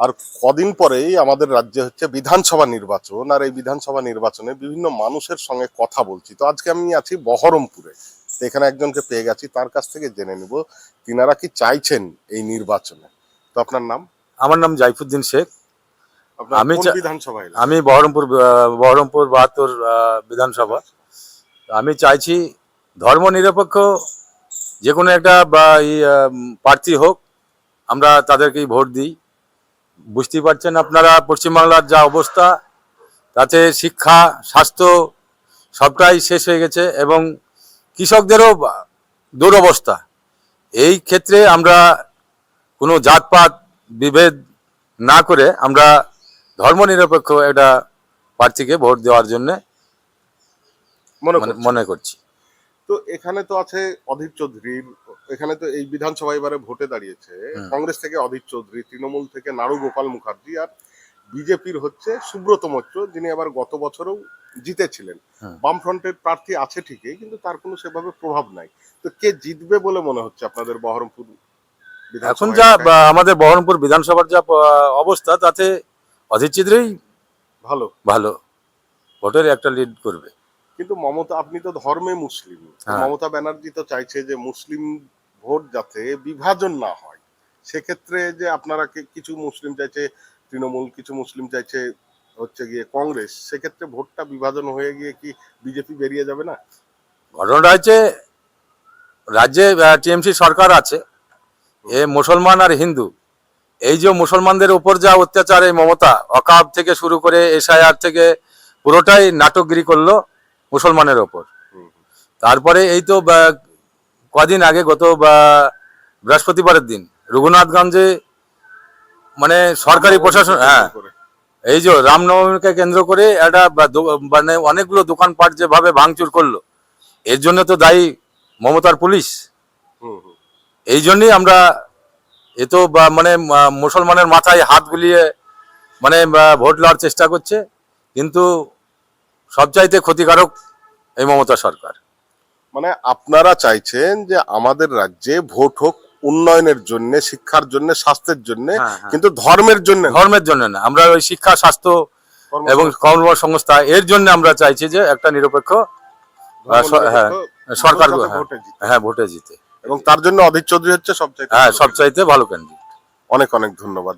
আর কদিন পরেই আমাদের রাজ্যে হচ্ছে বিধানসভা নির্বাচন, আর এই বিধানসভা নির্বাচনে বিভিন্ন মানুষের সঙ্গে কথা বলছি। তো আজকে আমি আছি বহরমপুরে, তো এখানে একজনকে পেয়ে গেছি, তার কাছ থেকে জেনে নিব তিনারা কি চাইছেন এই নির্বাচনে। তো আপনার নাম? আমার নাম জাইফুদ্দিন শেখ। আপনার আমি কোন বিধানসভা এলাকা? আমি বহরমপুর 72 বিধানসভা। আমি চাইছি ধর্মনিরপেক্ষ যে কোনো একটা প্রার্থী হোক, আমরা তাদেরকেই ভোট দিই। বুঝতেই পারছেন আপনারা পশ্চিমবাংলার যা অবস্থা, তাতে শিক্ষা, স্বাস্থ্য সবটাই শেষ হয়ে গেছে এবং কৃষকদেরও দুরবস্থা। এই ক্ষেত্রে আমরা কোনো জাতপাত বিভেদ না করে আমরা ধর্মনিরপেক্ষ একটা প্রার্থীকে ভোট দেওয়ার জন্য মনে করছি। তো এখানে তো আছে অধীর চৌধুরীর, এখানে তো এই বিধানসভা এবারে ভোটে দাঁড়িয়েছে কংগ্রেস থেকে অধীর চৌধুরী, তৃণমূল থেকে নাড়ু গোপাল মুখার্জি, আর বিজেপির হচ্ছে সুব্রত মৈত্র, যিনি আবার গত বছরও জিতেছিলেন। বামফ্রন্টের প্রার্থী আছে ঠিকই, কিন্তু তার কোনো সেভাবে প্রভাব নাই। তো কে জিতবে বলে মনে হচ্ছে আপনাদের বহরমপুর? এখন যা আমাদের বহরমপুর বিধানসভার যা অবস্থা, তাতে অধীর চৌধুরী ভালো ভালো ভোটের একটা লিড করবে। কিন্তু মমতা, আপনি তো ধর্মে মুসলিম, মমতা ব্যানার্জি তো চাইছে যে মুসলিম ভোট যাতে বিভাজন না হয়। সেক্ষেত্রে যে আপনারা কিছু মুসলিম চাইছে তৃণমূল, কিছু মুসলিম চাইছে হচ্ছে গিয়ে কংগ্রেস, সেক্ষেত্রে ভোটটা বিভাজন হয়ে গিয়ে কি বিজেপি বেরিয়ে যাবে না? ঘটনাটা হচ্ছে, রাজ্যে টিএমসি সরকার আছে, এ মুসলমান আর হিন্দু, এই যে মুসলমানদের উপর যা অত্যাচার এই মমতা, অকাব থেকে শুরু করে এসআইআর থেকে পুরোটাই নাটকগিরি করলো মুসলমানের ওপর। তারপরে এই তো কদিন আগে, গত বৃহস্পতিবারের দিন রঘুনাথগঞ্জে মানে সরকারি প্রশাসন, এই যে রামনবমীকে কেন্দ্র করে একটা মানে অনেকগুলো দোকানপাট যেভাবে ভাঙচুর করলো, এর জন্য তো দায়ী মমতার পুলিশ। এই জন্যই আমরা এ তো মানে মুসলমানের মাথায় হাত বুলিয়ে মানে ভোট লওয়ার চেষ্টা করছে, কিন্তু সবচাইতে ক্ষতিকারক এই মমতা সরকার। মানে আপনারা চাইছেন যে আমাদের রাজ্যে ভোট হোক উন্নয়নের জন্য, শিক্ষার জন্য, স্বাস্থ্যের জন্য, কিন্তু ধর্মের জন্য না। আমরা ওই শিক্ষা, স্বাস্থ্য এবং কর্মসংস্থা এর জন্য আমরা চাইছি যে একটা নিরপেক্ষ সরকার ভোটে জিতে, এবং তার জন্য অধীর চৌধুরী হচ্ছে সবচাইতে সবচাইতে ভালো ক্যান্ডিডেট। অনেক অনেক ধন্যবাদ।